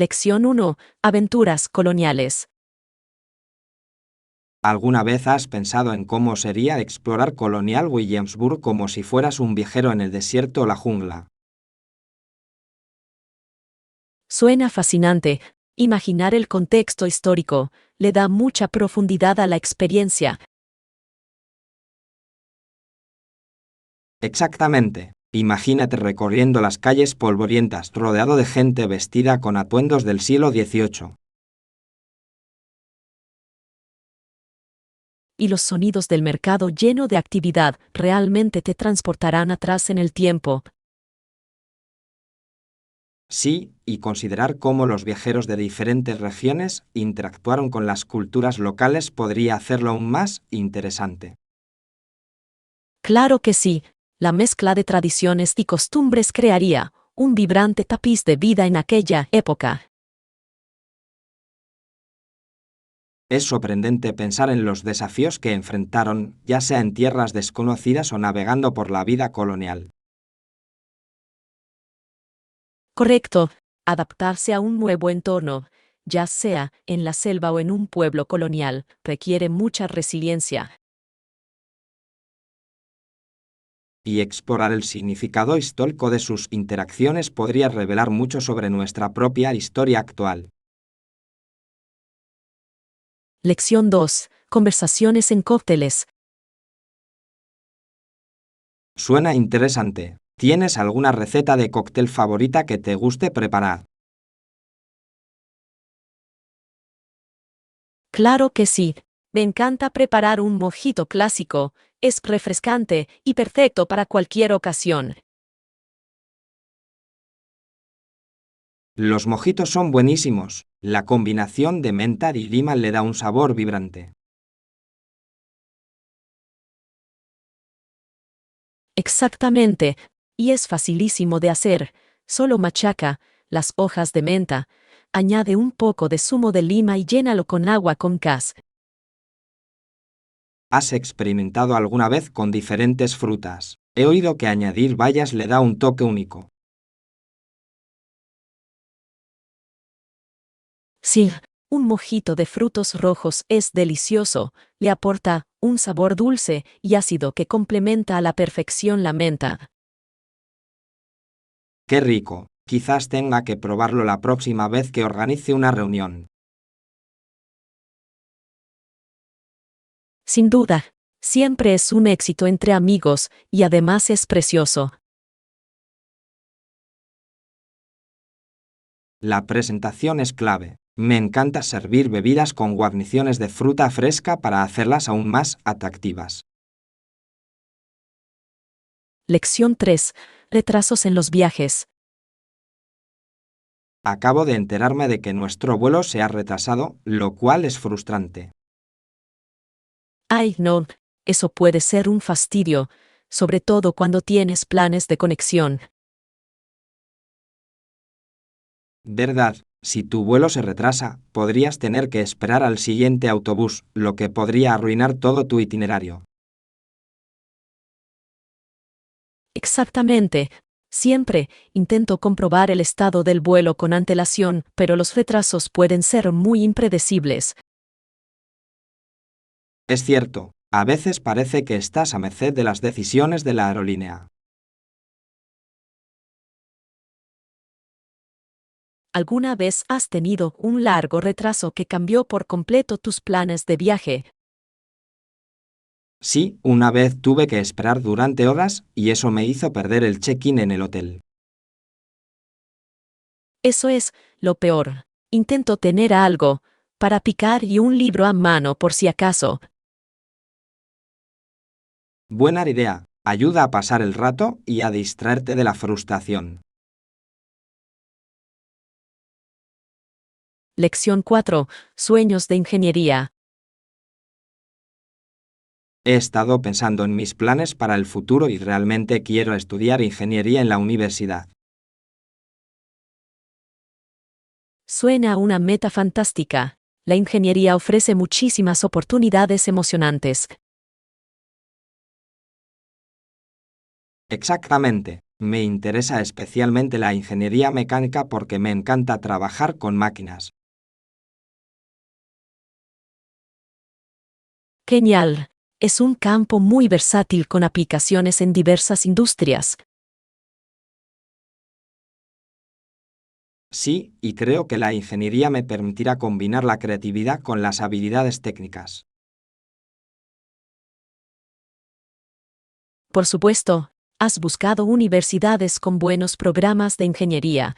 Lección 1. Aventuras coloniales. ¿Alguna vez has pensado en cómo sería explorar Colonial Williamsburg como si fueras un viajero en el desierto o la jungla? Suena fascinante. Imaginar el contexto histórico le da mucha profundidad a la experiencia. Exactamente. Imagínate recorriendo las calles polvorientas rodeado de gente vestida con atuendos del siglo XVIII. Y los sonidos del mercado lleno de actividad realmente te transportarán atrás en el tiempo. Sí, y considerar cómo los viajeros de diferentes regiones interactuaron con las culturas locales podría hacerlo aún más interesante. Claro que sí, la mezcla de tradiciones y costumbres crearía un vibrante tapiz de vida en aquella época. Es sorprendente pensar en los desafíos que enfrentaron, ya sea en tierras desconocidas o navegando por la vida colonial. Correcto, adaptarse a un nuevo entorno, ya sea en la selva o en un pueblo colonial, requiere mucha resiliencia. Y explorar el significado histórico de sus interacciones podría revelar mucho sobre nuestra propia historia actual. Lección 2. Conversaciones en cócteles. Suena interesante. ¿Tienes alguna receta de cóctel favorita que te guste preparar? Claro que sí. Me encanta preparar un mojito clásico. Es refrescante y perfecto para cualquier ocasión. Los mojitos son buenísimos. La combinación de menta y lima le da un sabor vibrante. Exactamente. Y es facilísimo de hacer. Solo machaca las hojas de menta, añade un poco de zumo de lima y llénalo con agua con gas. ¿Has experimentado alguna vez con diferentes frutas? He oído que añadir bayas le da un toque único. Sí, un mojito de frutos rojos es delicioso, le aporta un sabor dulce y ácido que complementa a la perfección la menta. ¡Qué rico! Quizás tenga que probarlo la próxima vez que organice una reunión. Sin duda, siempre es un éxito entre amigos y además es precioso. La presentación es clave. Me encanta servir bebidas con guarniciones de fruta fresca para hacerlas aún más atractivas. Lección 3. Retrasos en los viajes. Acabo de enterarme de que nuestro vuelo se ha retrasado, lo cual es frustrante. Ay, no, eso puede ser un fastidio, sobre todo cuando tienes planes de conexión. ¿Verdad? Si tu vuelo se retrasa, podrías tener que esperar al siguiente autobús, lo que podría arruinar todo tu itinerario. Exactamente. Siempre intento comprobar el estado del vuelo con antelación, pero los retrasos pueden ser muy impredecibles. Es cierto, a veces parece que estás a merced de las decisiones de la aerolínea. ¿Alguna vez has tenido un largo retraso que cambió por completo tus planes de viaje? Sí, una vez tuve que esperar durante horas y eso me hizo perder el check-in en el hotel. Eso es lo peor. Intento tener algo para picar y un libro a mano por si acaso. Buena idea, ayuda a pasar el rato y a distraerte de la frustración. Lección 4. Sueños de ingeniería. He estado pensando en mis planes para el futuro y realmente quiero estudiar ingeniería en la universidad. Suena a una meta fantástica. La ingeniería ofrece muchísimas oportunidades emocionantes. Exactamente. Me interesa especialmente la ingeniería mecánica porque me encanta trabajar con máquinas. Genial. Es un campo muy versátil con aplicaciones en diversas industrias. Sí, y creo que la ingeniería me permitirá combinar la creatividad con las habilidades técnicas. Por supuesto, has buscado universidades con buenos programas de ingeniería.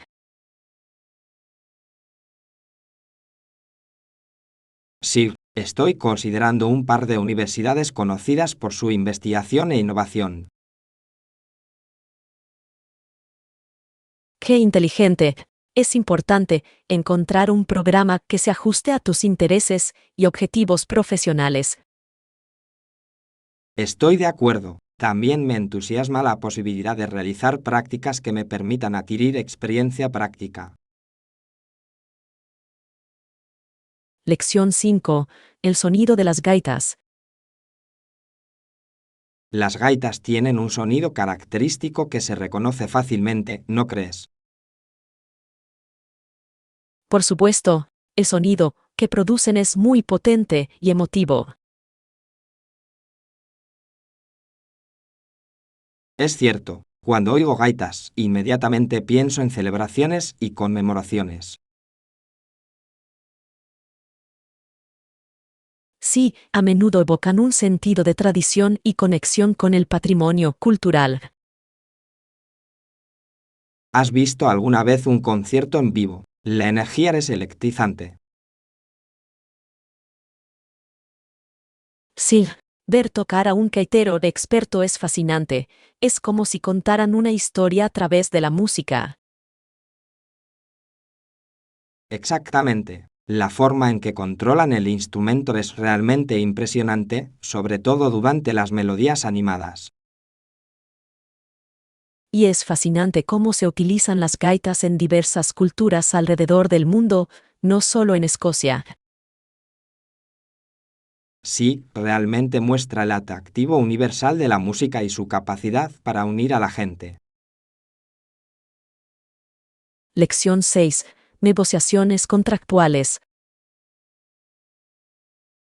Sí, estoy considerando un par de universidades conocidas por su investigación e innovación. ¡Qué inteligente! Es importante encontrar un programa que se ajuste a tus intereses y objetivos profesionales. Estoy de acuerdo. También me entusiasma la posibilidad de realizar prácticas que me permitan adquirir experiencia práctica. Lección 5. El sonido de las gaitas. Las gaitas tienen un sonido característico que se reconoce fácilmente, ¿no crees? Por supuesto, el sonido que producen es muy potente y emotivo. Es cierto, cuando oigo gaitas, inmediatamente pienso en celebraciones y conmemoraciones. Sí, a menudo evocan un sentido de tradición y conexión con el patrimonio cultural. ¿Has visto alguna vez un concierto en vivo? La energía es electrizante. Sí, ver tocar a un gaitero de experto es fascinante. Es como si contaran una historia a través de la música. Exactamente. La forma en que controlan el instrumento es realmente impresionante, sobre todo durante las melodías animadas. Y es fascinante cómo se utilizan las gaitas en diversas culturas alrededor del mundo, no solo en Escocia. Sí, realmente muestra el atractivo universal de la música y su capacidad para unir a la gente. Lección 6. Negociaciones contractuales.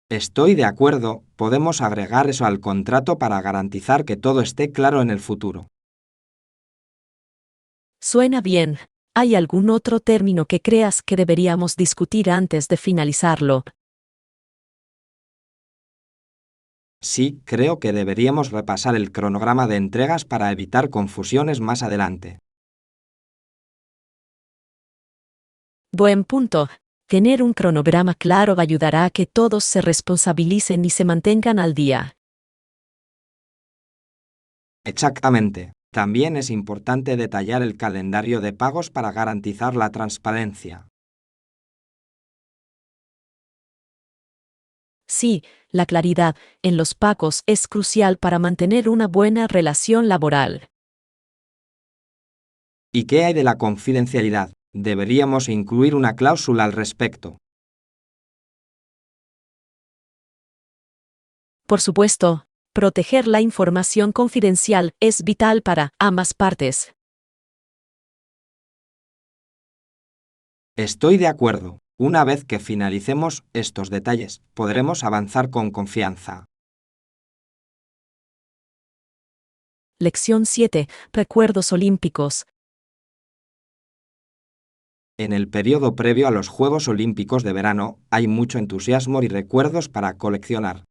Estoy de acuerdo, podemos agregar eso al contrato para garantizar que todo esté claro en el futuro. Suena bien. ¿Hay algún otro término que creas que deberíamos discutir antes de finalizarlo? Sí, creo que deberíamos repasar el cronograma de entregas para evitar confusiones más adelante. Buen punto. Tener un cronograma claro ayudará a que todos se responsabilicen y se mantengan al día. Exactamente. También es importante detallar el calendario de pagos para garantizar la transparencia. Sí, la claridad en los pagos es crucial para mantener una buena relación laboral. ¿Y qué hay de la confidencialidad? Deberíamos incluir una cláusula al respecto. Por supuesto, proteger la información confidencial es vital para ambas partes. Estoy de acuerdo. Una vez que finalicemos estos detalles, podremos avanzar con confianza. Lección 7. Recuerdos olímpicos. En el periodo previo a los Juegos Olímpicos de verano, hay mucho entusiasmo y recuerdos para coleccionar.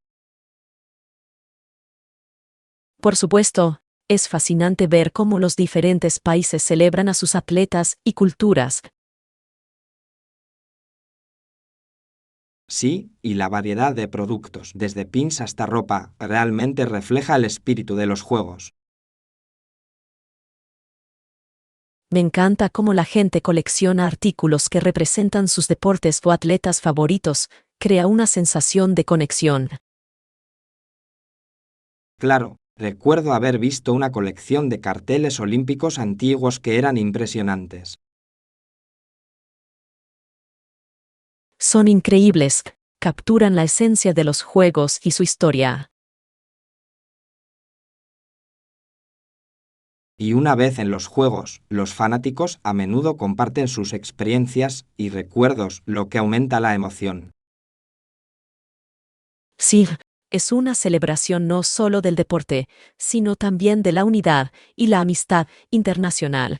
Por supuesto, es fascinante ver cómo los diferentes países celebran a sus atletas y culturas. Sí, y la variedad de productos, desde pins hasta ropa, realmente refleja el espíritu de los Juegos. Me encanta cómo la gente colecciona artículos que representan sus deportes o atletas favoritos, crea una sensación de conexión. Claro, recuerdo haber visto una colección de carteles olímpicos antiguos que eran impresionantes. Son increíbles, capturan la esencia de los juegos y su historia. Y una vez en los juegos, los fanáticos a menudo comparten sus experiencias y recuerdos, lo que aumenta la emoción. Sí, es una celebración no solo del deporte, sino también de la unidad y la amistad internacional.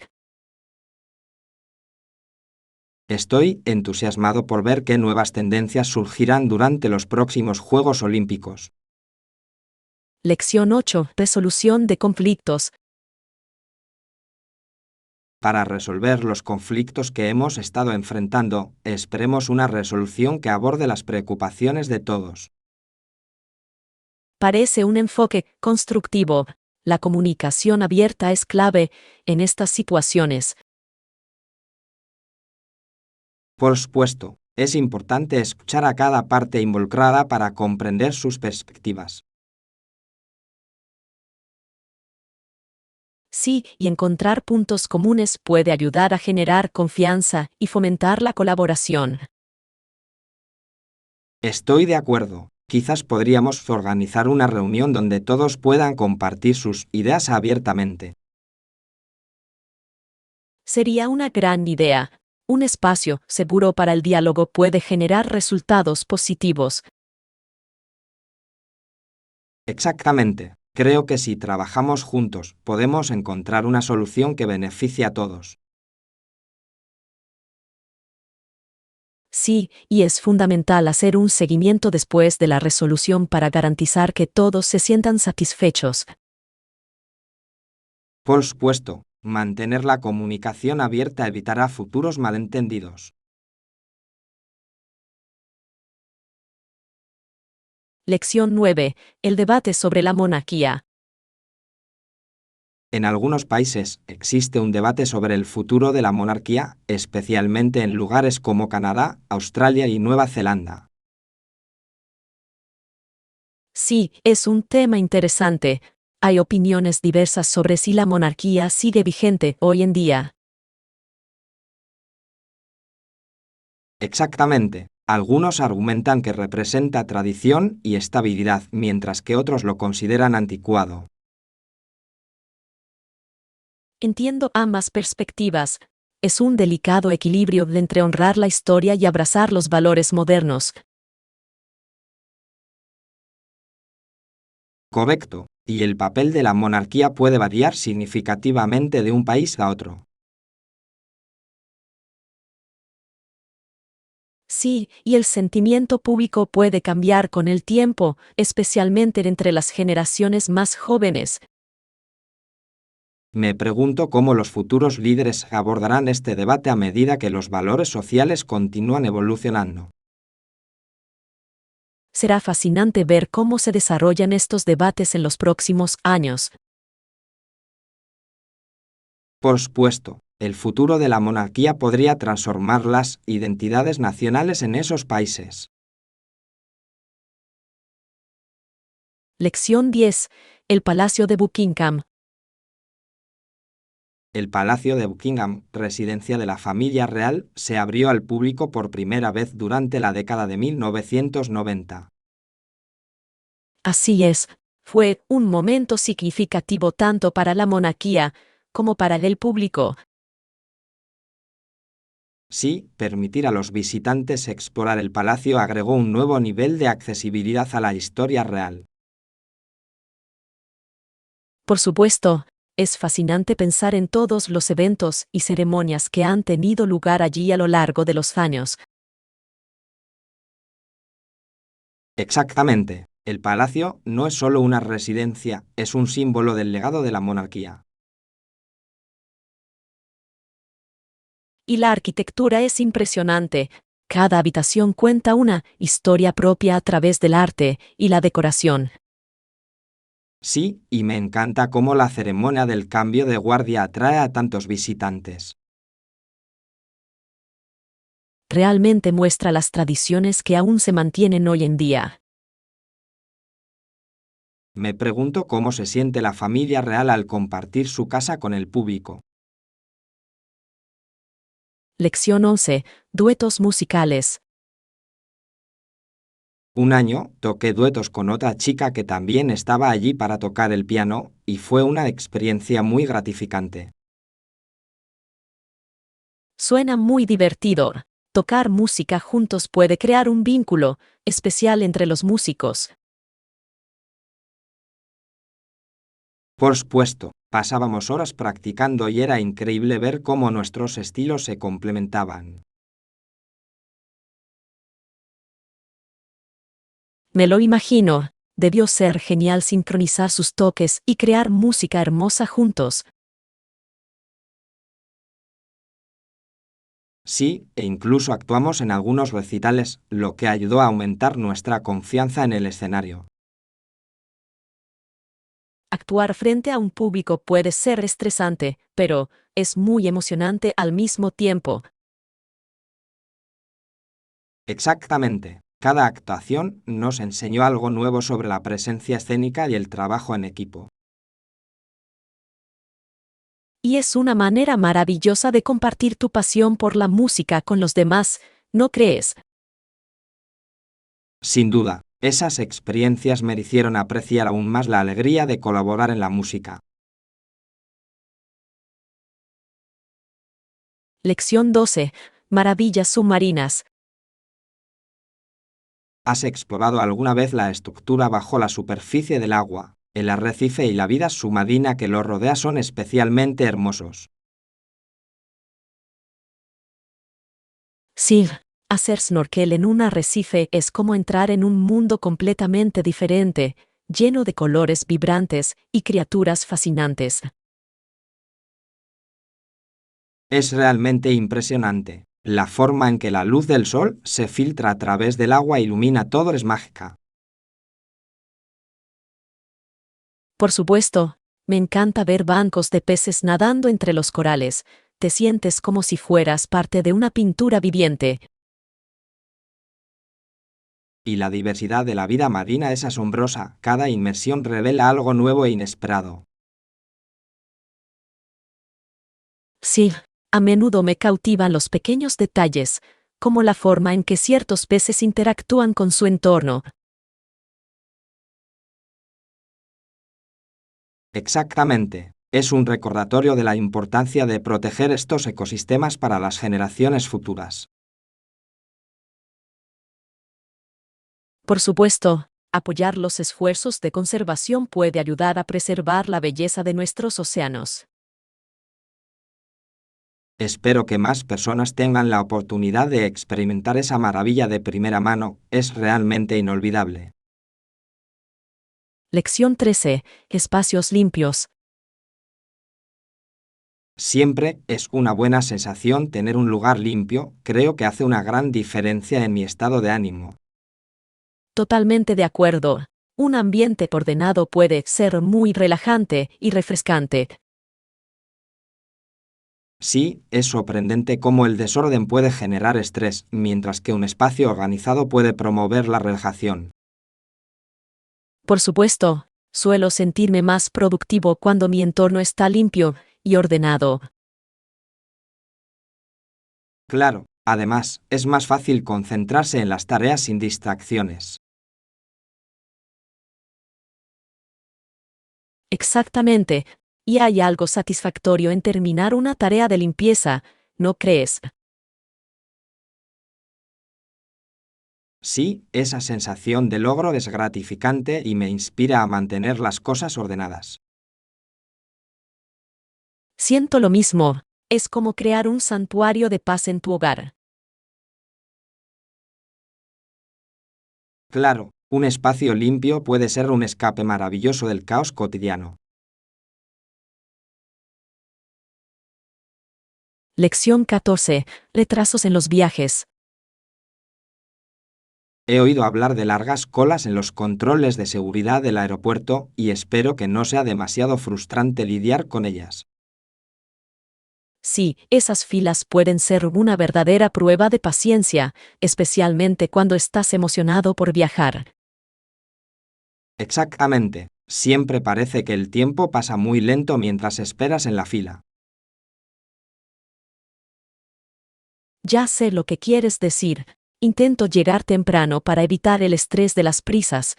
Estoy entusiasmado por ver qué nuevas tendencias surgirán durante los próximos Juegos Olímpicos. Lección 8. Resolución de conflictos. Para resolver los conflictos que hemos estado enfrentando, esperemos una resolución que aborde las preocupaciones de todos. Parece un enfoque constructivo. La comunicación abierta es clave en estas situaciones. Por supuesto, es importante escuchar a cada parte involucrada para comprender sus perspectivas. Sí, y encontrar puntos comunes puede ayudar a generar confianza y fomentar la colaboración. Estoy de acuerdo. Quizás podríamos organizar una reunión donde todos puedan compartir sus ideas abiertamente. Sería una gran idea. Un espacio seguro para el diálogo puede generar resultados positivos. Exactamente. Creo que si trabajamos juntos, podemos encontrar una solución que beneficie a todos. Sí, y es fundamental hacer un seguimiento después de la resolución para garantizar que todos se sientan satisfechos. Por supuesto, mantener la comunicación abierta evitará futuros malentendidos. Lección 9. El debate sobre la monarquía. En algunos países existe un debate sobre el futuro de la monarquía, especialmente en lugares como Canadá, Australia y Nueva Zelanda. Sí, es un tema interesante. Hay opiniones diversas sobre si la monarquía sigue vigente hoy en día. Exactamente. Algunos argumentan que representa tradición y estabilidad, mientras que otros lo consideran anticuado. Entiendo ambas perspectivas. Es un delicado equilibrio entre honrar la historia y abrazar los valores modernos. Correcto. Y el papel de la monarquía puede variar significativamente de un país a otro. Sí, y el sentimiento público puede cambiar con el tiempo, especialmente entre las generaciones más jóvenes. Me pregunto cómo los futuros líderes abordarán este debate a medida que los valores sociales continúan evolucionando. Será fascinante ver cómo se desarrollan estos debates en los próximos años. Por supuesto, el futuro de la monarquía podría transformar las identidades nacionales en esos países. Lección 10. El Palacio de Buckingham. El Palacio de Buckingham, residencia de la familia real, se abrió al público por primera vez durante la década de 1990. Así es, fue un momento significativo tanto para la monarquía como para el público. Sí, permitir a los visitantes explorar el palacio agregó un nuevo nivel de accesibilidad a la historia real. Por supuesto, es fascinante pensar en todos los eventos y ceremonias que han tenido lugar allí a lo largo de los años. Exactamente. El palacio no es solo una residencia, es un símbolo del legado de la monarquía. Y la arquitectura es impresionante. Cada habitación cuenta una historia propia a través del arte y la decoración. Sí, y me encanta cómo la ceremonia del cambio de guardia atrae a tantos visitantes. Realmente muestra las tradiciones que aún se mantienen hoy en día. Me pregunto cómo se siente la familia real al compartir su casa con el público. Lección 11. Duetos musicales. Un año toqué duetos con otra chica que también estaba allí para tocar el piano y fue una experiencia muy gratificante. Suena muy divertido. Tocar música juntos puede crear un vínculo especial entre los músicos. Por supuesto, pasábamos horas practicando y era increíble ver cómo nuestros estilos se complementaban. Me lo imagino. Debió ser genial sincronizar sus toques y crear música hermosa juntos. Sí, e incluso actuamos en algunos recitales, lo que ayudó a aumentar nuestra confianza en el escenario. Actuar frente a un público puede ser estresante, pero es muy emocionante al mismo tiempo. Exactamente. Cada actuación nos enseñó algo nuevo sobre la presencia escénica y el trabajo en equipo. Y es una manera maravillosa de compartir tu pasión por la música con los demás, ¿no crees? Sin duda, esas experiencias me hicieron apreciar aún más la alegría de colaborar en la música. Lección 12. Maravillas submarinas. ¿Has explorado alguna vez la estructura bajo la superficie del agua? El arrecife y la vida submarina que lo rodea son especialmente hermosos. Sí, hacer snorkel en un arrecife es como entrar en un mundo completamente diferente, lleno de colores vibrantes y criaturas fascinantes. Es realmente impresionante. La forma en que la luz del sol se filtra a través del agua e ilumina todo es mágica. Por supuesto, me encanta ver bancos de peces nadando entre los corales. Te sientes como si fueras parte de una pintura viviente. Y la diversidad de la vida marina es asombrosa. Cada inmersión revela algo nuevo e inesperado. Sí, a menudo me cautivan los pequeños detalles, como la forma en que ciertos peces interactúan con su entorno. Exactamente. Es un recordatorio de la importancia de proteger estos ecosistemas para las generaciones futuras. Por supuesto, apoyar los esfuerzos de conservación puede ayudar a preservar la belleza de nuestros océanos. Espero que más personas tengan la oportunidad de experimentar esa maravilla de primera mano. Es realmente inolvidable. Lección 13. Espacios limpios. Siempre es una buena sensación tener un lugar limpio. Creo que hace una gran diferencia en mi estado de ánimo. Totalmente de acuerdo. Un ambiente ordenado puede ser muy relajante y refrescante. Sí, es sorprendente cómo el desorden puede generar estrés, mientras que un espacio organizado puede promover la relajación. Por supuesto, suelo sentirme más productivo cuando mi entorno está limpio y ordenado. Claro, además, es más fácil concentrarse en las tareas sin distracciones. Exactamente. Y hay algo satisfactorio en terminar una tarea de limpieza, ¿no crees? Sí, esa sensación de logro es gratificante y me inspira a mantener las cosas ordenadas. Siento lo mismo. Es como crear un santuario de paz en tu hogar. Claro, un espacio limpio puede ser un escape maravilloso del caos cotidiano. Lección 14. Retrasos en los viajes. He oído hablar de largas colas en los controles de seguridad del aeropuerto y espero que no sea demasiado frustrante lidiar con ellas. Sí, esas filas pueden ser una verdadera prueba de paciencia, especialmente cuando estás emocionado por viajar. Exactamente. Siempre parece que el tiempo pasa muy lento mientras esperas en la fila. Ya sé lo que quieres decir. Intento llegar temprano para evitar el estrés de las prisas.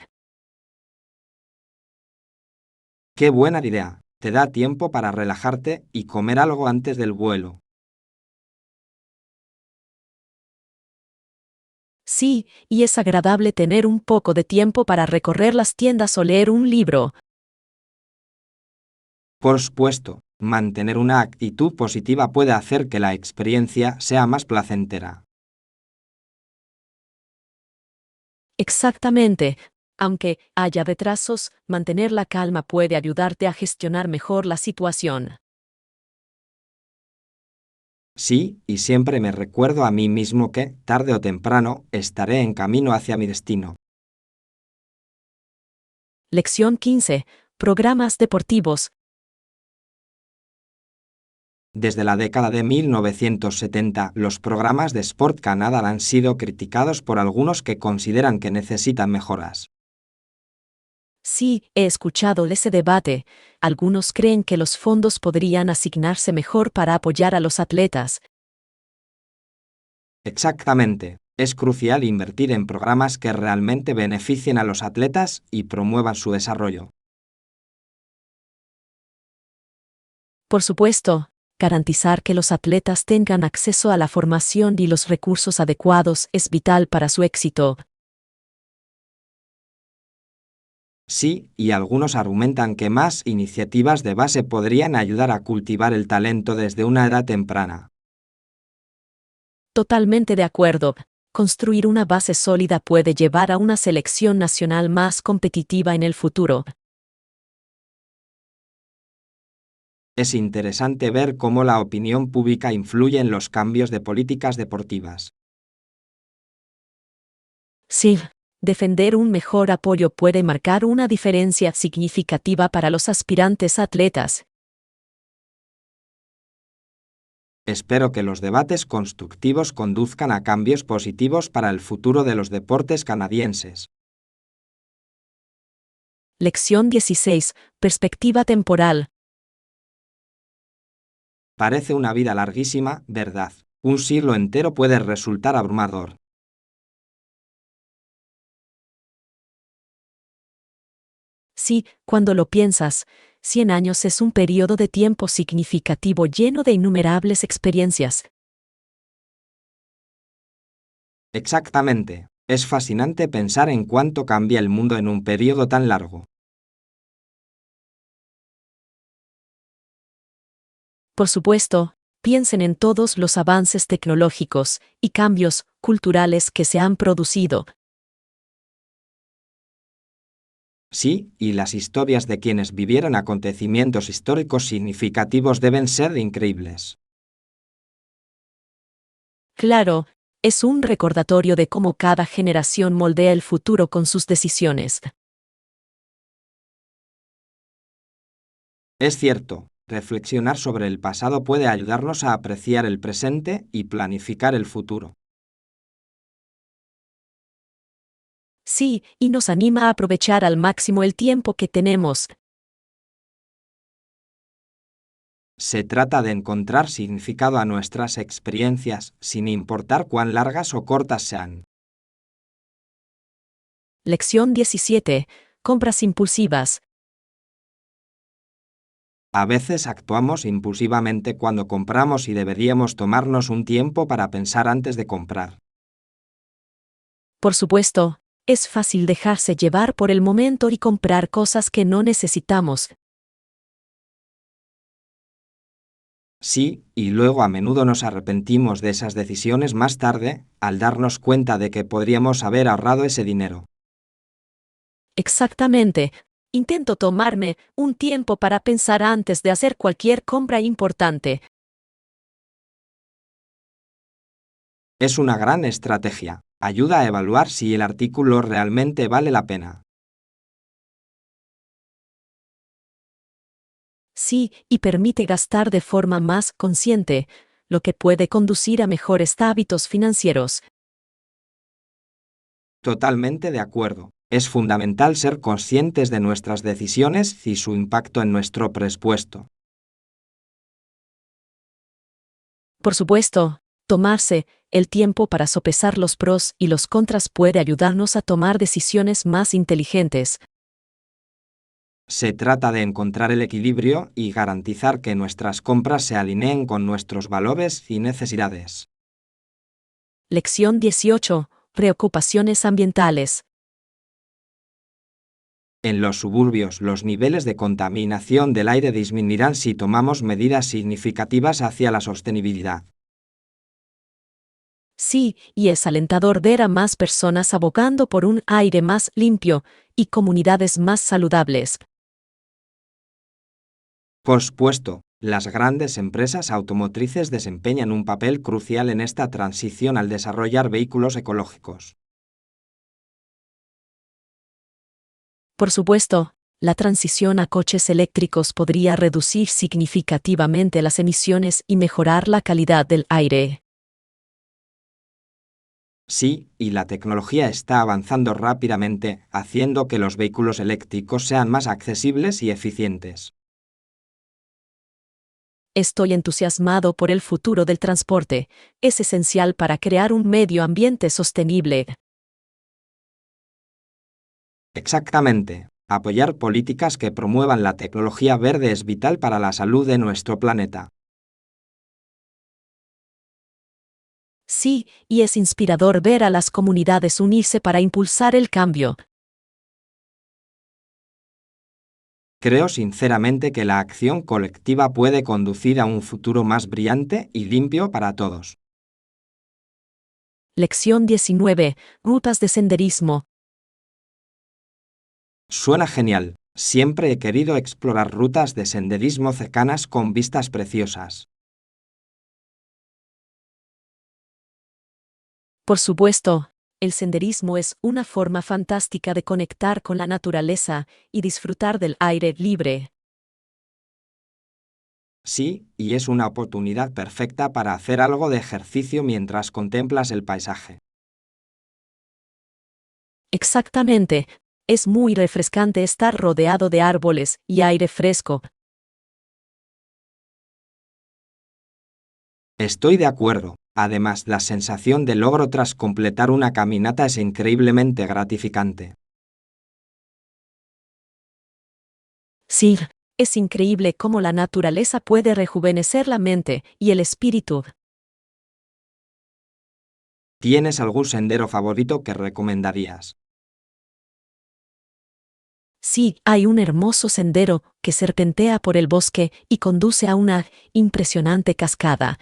¡Qué buena idea! Te da tiempo para relajarte y comer algo antes del vuelo. Sí, y es agradable tener un poco de tiempo para recorrer las tiendas o leer un libro. Por supuesto, mantener una actitud positiva puede hacer que la experiencia sea más placentera. Exactamente. Aunque haya retrasos, mantener la calma puede ayudarte a gestionar mejor la situación. Sí, y siempre me recuerdo a mí mismo que, tarde o temprano, estaré en camino hacia mi destino. Lección 15. Programas deportivos. Desde la década de 1970, los programas de Sport Canada han sido criticados por algunos que consideran que necesitan mejoras. Sí, he escuchado ese debate. Algunos creen que los fondos podrían asignarse mejor para apoyar a los atletas. Exactamente. Es crucial invertir en programas que realmente beneficien a los atletas y promuevan su desarrollo. Por supuesto, garantizar que los atletas tengan acceso a la formación y los recursos adecuados es vital para su éxito. Sí, y algunos argumentan que más iniciativas de base podrían ayudar a cultivar el talento desde una edad temprana. Totalmente de acuerdo. Construir una base sólida puede llevar a una selección nacional más competitiva en el futuro. Es interesante ver cómo la opinión pública influye en los cambios de políticas deportivas. Sí, defender un mejor apoyo puede marcar una diferencia significativa para los aspirantes atletas. Espero que los debates constructivos conduzcan a cambios positivos para el futuro de los deportes canadienses. Lección 16. Perspectiva temporal. Parece una vida larguísima, ¿verdad? Un siglo entero puede resultar abrumador. Sí, cuando lo piensas, 100 años es un periodo de tiempo significativo lleno de innumerables experiencias. Exactamente. Es fascinante pensar en cuánto cambia el mundo en un periodo tan largo. Por supuesto, piensen en todos los avances tecnológicos y cambios culturales que se han producido. Sí, y las historias de quienes vivieron acontecimientos históricos significativos deben ser increíbles. Claro, es un recordatorio de cómo cada generación moldea el futuro con sus decisiones. Es cierto, reflexionar sobre el pasado puede ayudarnos a apreciar el presente y planificar el futuro. Sí, y nos anima a aprovechar al máximo el tiempo que tenemos. Se trata de encontrar significado a nuestras experiencias, sin importar cuán largas o cortas sean. Lección 17. Compras impulsivas. A veces actuamos impulsivamente cuando compramos y deberíamos tomarnos un tiempo para pensar antes de comprar. Por supuesto, es fácil dejarse llevar por el momento y comprar cosas que no necesitamos. Sí, y luego a menudo nos arrepentimos de esas decisiones más tarde, al darnos cuenta de que podríamos haber ahorrado ese dinero. Exactamente. Intento tomarme un tiempo para pensar antes de hacer cualquier compra importante. Es una gran estrategia. Ayuda a evaluar si el artículo realmente vale la pena. Sí, y permite gastar de forma más consciente, lo que puede conducir a mejores hábitos financieros. Totalmente de acuerdo. Es fundamental ser conscientes de nuestras decisiones y su impacto en nuestro presupuesto. Por supuesto, tomarse El tiempo para sopesar los pros y los contras puede ayudarnos a tomar decisiones más inteligentes. Se trata de encontrar el equilibrio y garantizar que nuestras compras se alineen con nuestros valores y necesidades. Lección 18. Preocupaciones ambientales. En los suburbios, los niveles de contaminación del aire disminuirán si tomamos medidas significativas hacia la sostenibilidad. Sí, y es alentador ver a más personas abogando por un aire más limpio y comunidades más saludables. Por supuesto, las grandes empresas automotrices desempeñan un papel crucial en esta transición al desarrollar vehículos ecológicos. Por supuesto, la transición a coches eléctricos podría reducir significativamente las emisiones y mejorar la calidad del aire. Sí, y la tecnología está avanzando rápidamente, haciendo que los vehículos eléctricos sean más accesibles y eficientes. Estoy entusiasmado por el futuro del transporte. Es esencial para crear un medio ambiente sostenible. Exactamente. Apoyar políticas que promuevan la tecnología verde es vital para la salud de nuestro planeta. Sí, y es inspirador ver a las comunidades unirse para impulsar el cambio. Creo sinceramente que la acción colectiva puede conducir a un futuro más brillante y limpio para todos. Lección 19. Rutas de senderismo. Suena genial. Siempre he querido explorar rutas de senderismo cercanas con vistas preciosas. Por supuesto, el senderismo es una forma fantástica de conectar con la naturaleza y disfrutar del aire libre. Sí, y es una oportunidad perfecta para hacer algo de ejercicio mientras contemplas el paisaje. Exactamente. Es muy refrescante estar rodeado de árboles y aire fresco. Estoy de acuerdo. Además, la sensación de logro tras completar una caminata es increíblemente gratificante. Sí, es increíble cómo la naturaleza puede rejuvenecer la mente y el espíritu. ¿Tienes algún sendero favorito que recomendarías? Sí, hay un hermoso sendero que serpentea por el bosque y conduce a una impresionante cascada.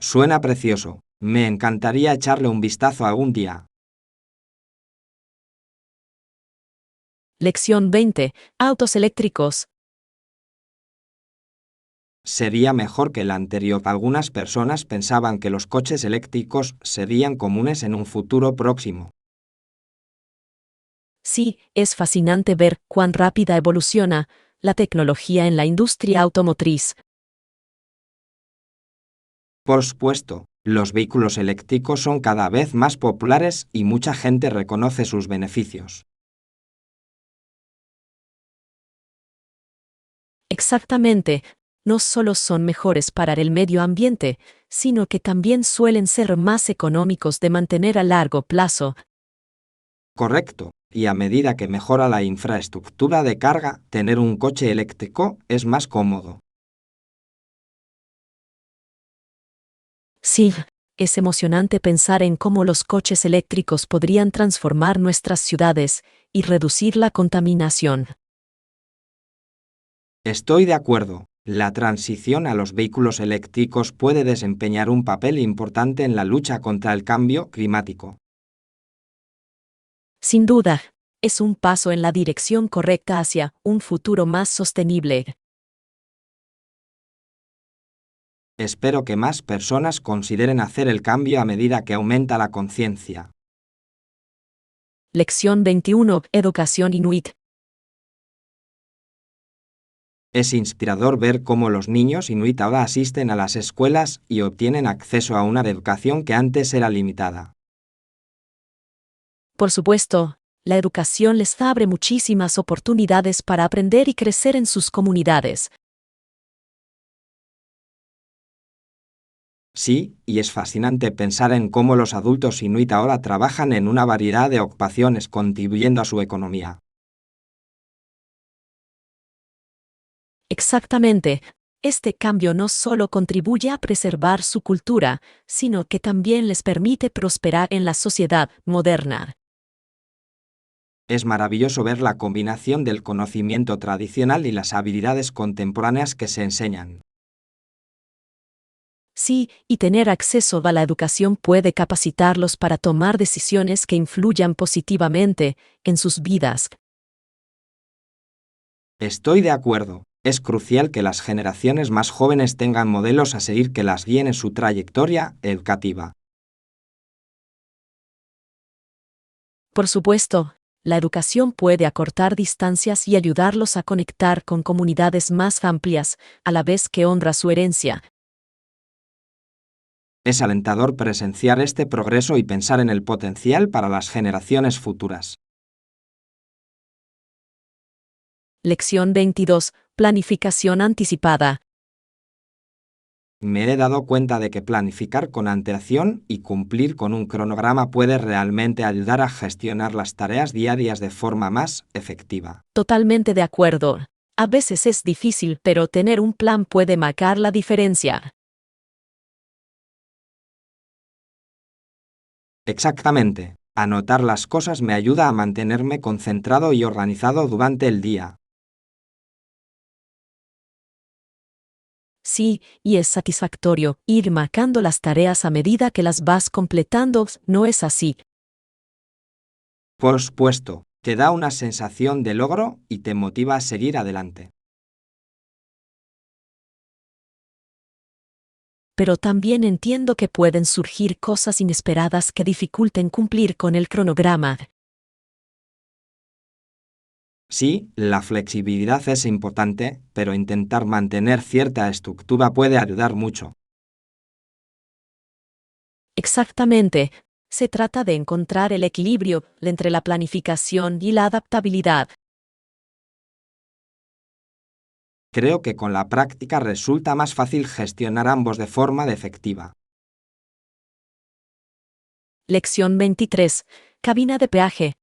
Suena precioso. Me encantaría echarle un vistazo algún día. Lección 20. Autos eléctricos. Sería mejor que la anterior. Algunas personas pensaban que los coches eléctricos serían comunes en un futuro próximo. Sí, es fascinante ver cuán rápida evoluciona la tecnología en la industria automotriz. Por supuesto, los vehículos eléctricos son cada vez más populares y mucha gente reconoce sus beneficios. Exactamente, no solo son mejores para el medio ambiente, sino que también suelen ser más económicos de mantener a largo plazo. Correcto. Y a medida que mejora la infraestructura de carga, tener un coche eléctrico es más cómodo. Sí, es emocionante pensar en cómo los coches eléctricos podrían transformar nuestras ciudades y reducir la contaminación. Estoy de acuerdo. La transición a los vehículos eléctricos puede desempeñar un papel importante en la lucha contra el cambio climático. Sin duda, es un paso en la dirección correcta hacia un futuro más sostenible. Espero que más personas consideren hacer el cambio a medida que aumenta la conciencia. Lección 21. Educación Inuit. Es inspirador ver cómo los niños inuit ahora asisten a las escuelas y obtienen acceso a una educación que antes era limitada. Por supuesto, la educación les abre muchísimas oportunidades para aprender y crecer en sus comunidades. Sí, y es fascinante pensar en cómo los adultos inuit ahora trabajan en una variedad de ocupaciones contribuyendo a su economía. Exactamente. Este cambio no solo contribuye a preservar su cultura, sino que también les permite prosperar en la sociedad moderna. Es maravilloso ver la combinación del conocimiento tradicional y las habilidades contemporáneas que se enseñan. Sí, y tener acceso a la educación puede capacitarlos para tomar decisiones que influyan positivamente en sus vidas. Estoy de acuerdo. Es crucial que las generaciones más jóvenes tengan modelos a seguir que las guíen en su trayectoria educativa. Por supuesto, la educación puede acortar distancias y ayudarlos a conectar con comunidades más amplias, a la vez que honra su herencia. Es alentador presenciar este progreso y pensar en el potencial para las generaciones futuras. Lección 22. Planificación anticipada. Me he dado cuenta de que planificar con antelación y cumplir con un cronograma puede realmente ayudar a gestionar las tareas diarias de forma más efectiva. Totalmente de acuerdo. A veces es difícil, pero tener un plan puede marcar la diferencia. Exactamente. Anotar las cosas me ayuda a mantenerme concentrado y organizado durante el día. Sí, y es satisfactorio ir marcando las tareas a medida que las vas completando, ¿no es así? Por supuesto, te da una sensación de logro y te motiva a seguir adelante. Pero también entiendo que pueden surgir cosas inesperadas que dificulten cumplir con el cronograma. Sí, la flexibilidad es importante, pero intentar mantener cierta estructura puede ayudar mucho. Exactamente. Se trata de encontrar el equilibrio entre la planificación y la adaptabilidad. Creo que con la práctica resulta más fácil gestionar ambos de forma efectiva. Lección 23. Cabina de peaje.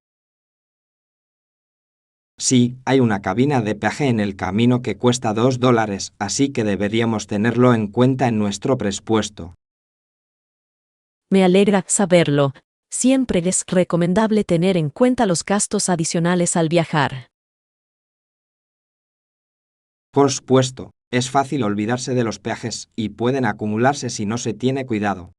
Sí, hay una cabina de peaje en el camino que cuesta $2, así que deberíamos tenerlo en cuenta en nuestro presupuesto. Me alegra saberlo. Siempre es recomendable tener en cuenta los gastos adicionales al viajar. Por supuesto, es fácil olvidarse de los peajes y pueden acumularse si no se tiene cuidado.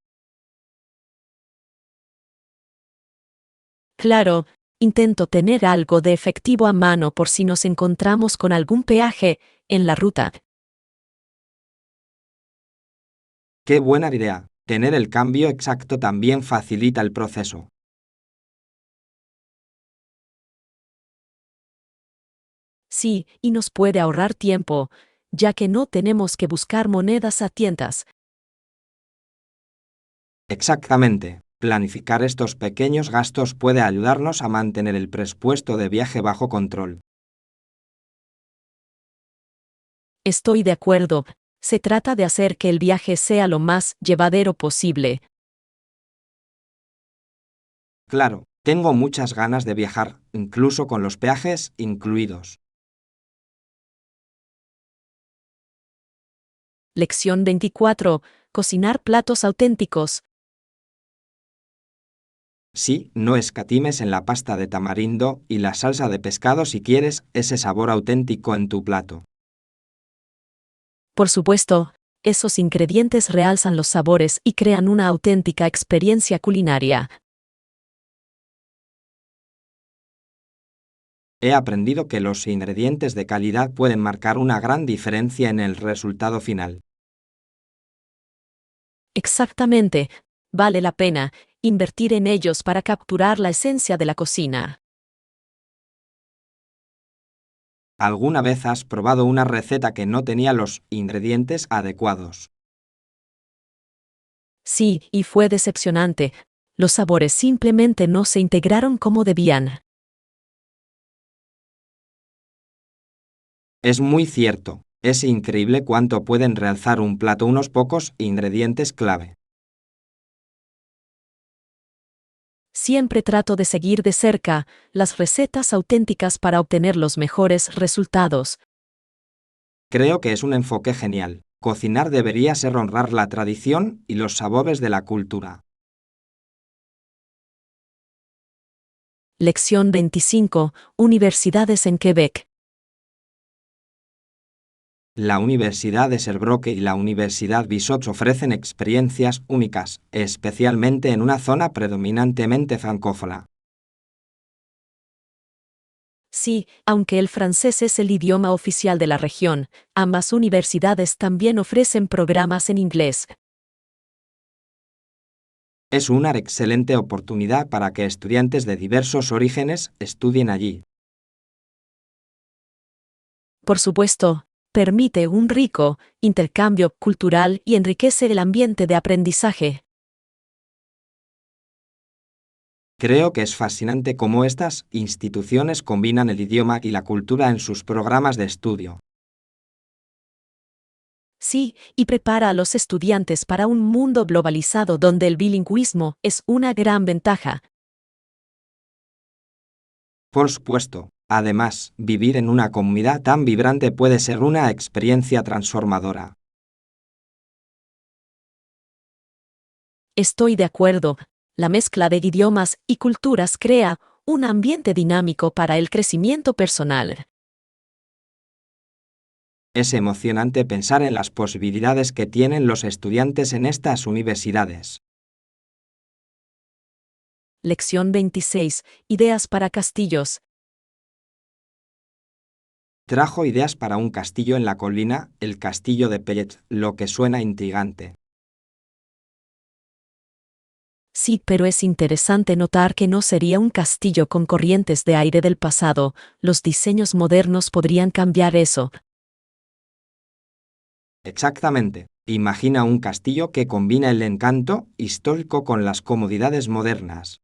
Claro, intento tener algo de efectivo a mano por si nos encontramos con algún peaje en la ruta. ¡Qué buena idea! Tener el cambio exacto también facilita el proceso. Sí, y nos puede ahorrar tiempo, ya que no tenemos que buscar monedas a tientas. Exactamente. Planificar estos pequeños gastos puede ayudarnos a mantener el presupuesto de viaje bajo control. Estoy de acuerdo. Se trata de hacer que el viaje sea lo más llevadero posible. Claro, tengo muchas ganas de viajar, incluso con los peajes incluidos. Lección 24. Cocinar platos auténticos. Sí, no escatimes en la pasta de tamarindo y la salsa de pescado si quieres ese sabor auténtico en tu plato. Por supuesto, esos ingredientes realzan los sabores y crean una auténtica experiencia culinaria. He aprendido que los ingredientes de calidad pueden marcar una gran diferencia en el resultado final. Exactamente. Vale la pena invertir en ellos para capturar la esencia de la cocina. ¿Alguna vez has probado una receta que no tenía los ingredientes adecuados? Sí, y fue decepcionante. Los sabores simplemente no se integraron como debían. Es muy cierto. Es increíble cuánto pueden realzar un plato unos pocos ingredientes clave. Siempre trato de seguir de cerca las recetas auténticas para obtener los mejores resultados. Creo que es un enfoque genial. Cocinar debería ser honrar la tradición y los sabores de la cultura. Lección 25. Universidades en Quebec. La Universidad de Sherbrooke y la Universidad Bishop ofrecen experiencias únicas, especialmente en una zona predominantemente francófona. Sí, aunque el francés es el idioma oficial de la región, ambas universidades también ofrecen programas en inglés. Es una excelente oportunidad para que estudiantes de diversos orígenes estudien allí. Por supuesto, permite un rico intercambio cultural y enriquece el ambiente de aprendizaje. Creo que es fascinante cómo estas instituciones combinan el idioma y la cultura en sus programas de estudio. Sí, y prepara a los estudiantes para un mundo globalizado donde el bilingüismo es una gran ventaja. Por supuesto, además, vivir en una comunidad tan vibrante puede ser una experiencia transformadora. Estoy de acuerdo. La mezcla de idiomas y culturas crea un ambiente dinámico para el crecimiento personal. Es emocionante pensar en las posibilidades que tienen los estudiantes en estas universidades. Lección 26. Ideas para castillos. Trajo ideas para un castillo en la colina, el castillo de Pellet, lo que suena intrigante. Sí, pero es interesante notar que no sería un castillo con corrientes de aire del pasado. Los diseños modernos podrían cambiar eso. Exactamente. Imagina un castillo que combina el encanto histórico con las comodidades modernas.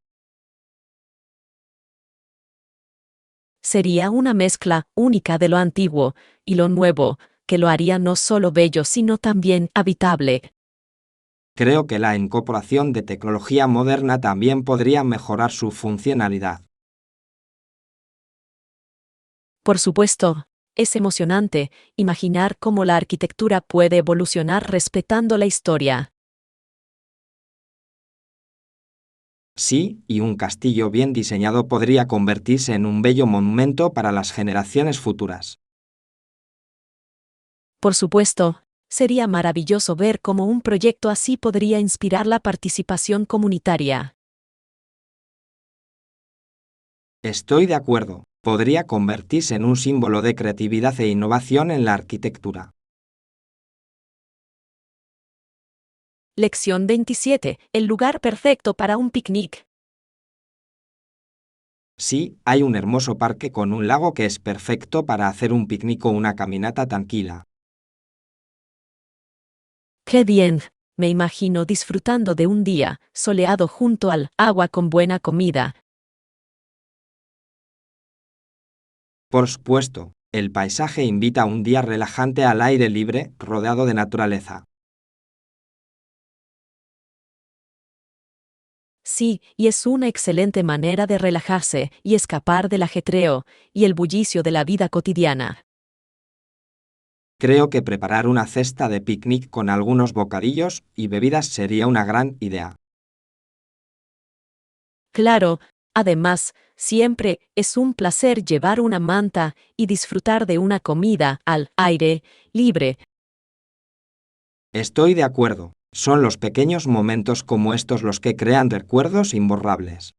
Sería una mezcla única de lo antiguo y lo nuevo, que lo haría no solo bello sino también habitable. Creo que la incorporación de tecnología moderna también podría mejorar su funcionalidad. Por supuesto, es emocionante imaginar cómo la arquitectura puede evolucionar respetando la historia. Sí, y un castillo bien diseñado podría convertirse en un bello monumento para las generaciones futuras. Por supuesto, sería maravilloso ver cómo un proyecto así podría inspirar la participación comunitaria. Estoy de acuerdo. Podría convertirse en un símbolo de creatividad e innovación en la arquitectura. Lección 27. El lugar perfecto para un picnic. Sí, hay un hermoso parque con un lago que es perfecto para hacer un picnic o una caminata tranquila. ¡Qué bien! Me imagino disfrutando de un día soleado junto al agua con buena comida. Por supuesto, el paisaje invita a un día relajante al aire libre, rodeado de naturaleza. Sí, y es una excelente manera de relajarse y escapar del ajetreo y el bullicio de la vida cotidiana. Creo que preparar una cesta de picnic con algunos bocadillos y bebidas sería una gran idea. Claro, además, siempre es un placer llevar una manta y disfrutar de una comida al aire libre. Estoy de acuerdo. Son los pequeños momentos como estos los que crean recuerdos imborrables.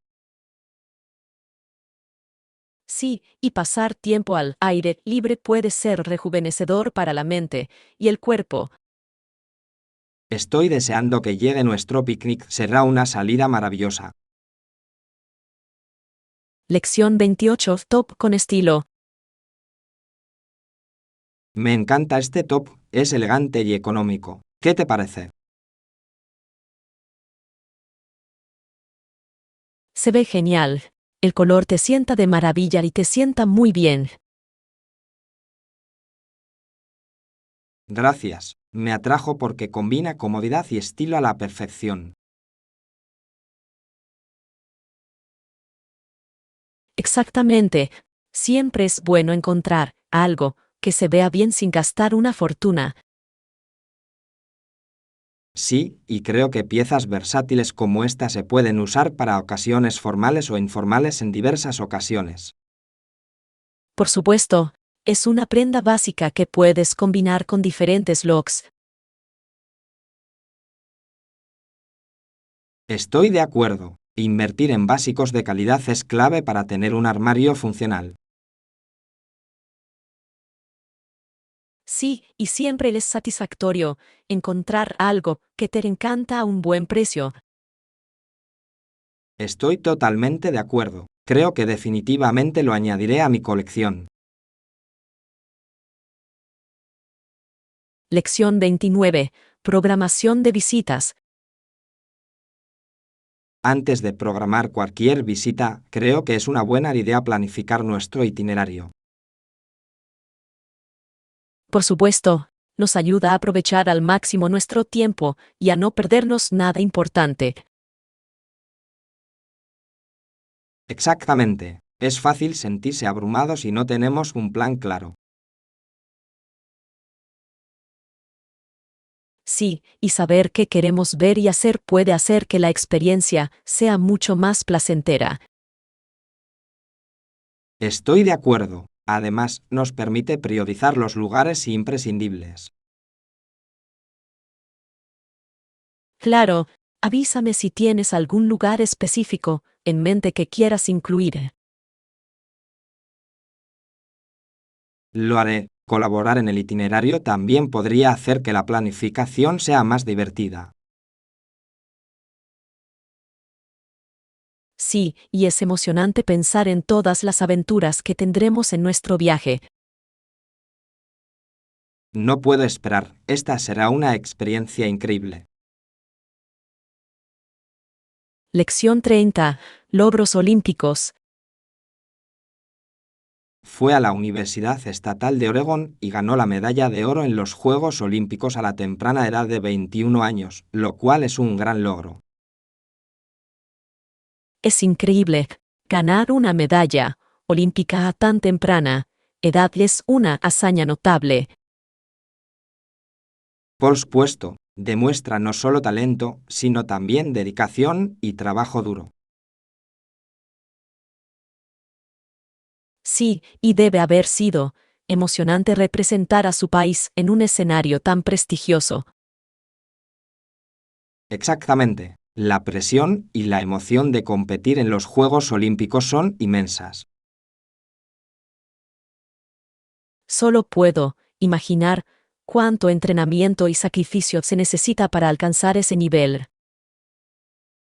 Sí, y pasar tiempo al aire libre puede ser rejuvenecedor para la mente y el cuerpo. Estoy deseando que llegue nuestro picnic, será una salida maravillosa. Lección 28. Top con estilo. Me encanta este top, es elegante y económico. ¿Qué te parece? Se ve genial. El color te sienta de maravilla y te sienta muy bien. Gracias, me atrajo porque combina comodidad y estilo a la perfección. Exactamente. Siempre es bueno encontrar algo que se vea bien sin gastar una fortuna. Sí, y creo que piezas versátiles como esta se pueden usar para ocasiones formales o informales en diversas ocasiones. Por supuesto, es una prenda básica que puedes combinar con diferentes looks. Estoy de acuerdo. Invertir en básicos de calidad es clave para tener un armario funcional. Sí, y siempre es satisfactorio encontrar algo que te encanta a un buen precio. Estoy totalmente de acuerdo. Creo que definitivamente lo añadiré a mi colección. Lección 29. Programación de visitas. Antes de programar cualquier visita, creo que es una buena idea planificar nuestro itinerario. Por supuesto, nos ayuda a aprovechar al máximo nuestro tiempo y a no perdernos nada importante. Exactamente. Es fácil sentirse abrumado si no tenemos un plan claro. Sí, y saber qué queremos ver y hacer puede hacer que la experiencia sea mucho más placentera. Estoy de acuerdo. Además, nos permite priorizar los lugares imprescindibles. Claro, avísame si tienes algún lugar específico en mente que quieras incluir. Lo haré. Colaborar en el itinerario también podría hacer que la planificación sea más divertida. Sí, y es emocionante pensar en todas las aventuras que tendremos en nuestro viaje. No puedo esperar. Esta será una experiencia increíble. Lección 30. Logros olímpicos. Fue a la Universidad Estatal de Oregón y ganó la medalla de oro en los Juegos Olímpicos a la temprana edad de 21 años, lo cual es un gran logro. Es increíble. Ganar una medalla olímpica a tan temprana edad es una hazaña notable. Por supuesto, demuestra no solo talento, sino también dedicación y trabajo duro. Sí, y debe haber sido emocionante representar a su país en un escenario tan prestigioso. Exactamente. La presión y la emoción de competir en los Juegos Olímpicos son inmensas. Solo puedo imaginar cuánto entrenamiento y sacrificio se necesita para alcanzar ese nivel.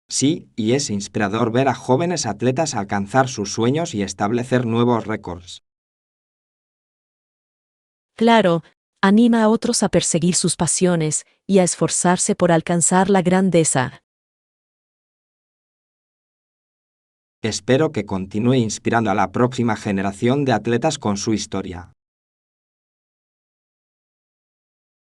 Sí, y es inspirador ver a jóvenes atletas alcanzar sus sueños y establecer nuevos récords. Claro, anima a otros a perseguir sus pasiones y a esforzarse por alcanzar la grandeza. Espero que continúe inspirando a la próxima generación de atletas con su historia.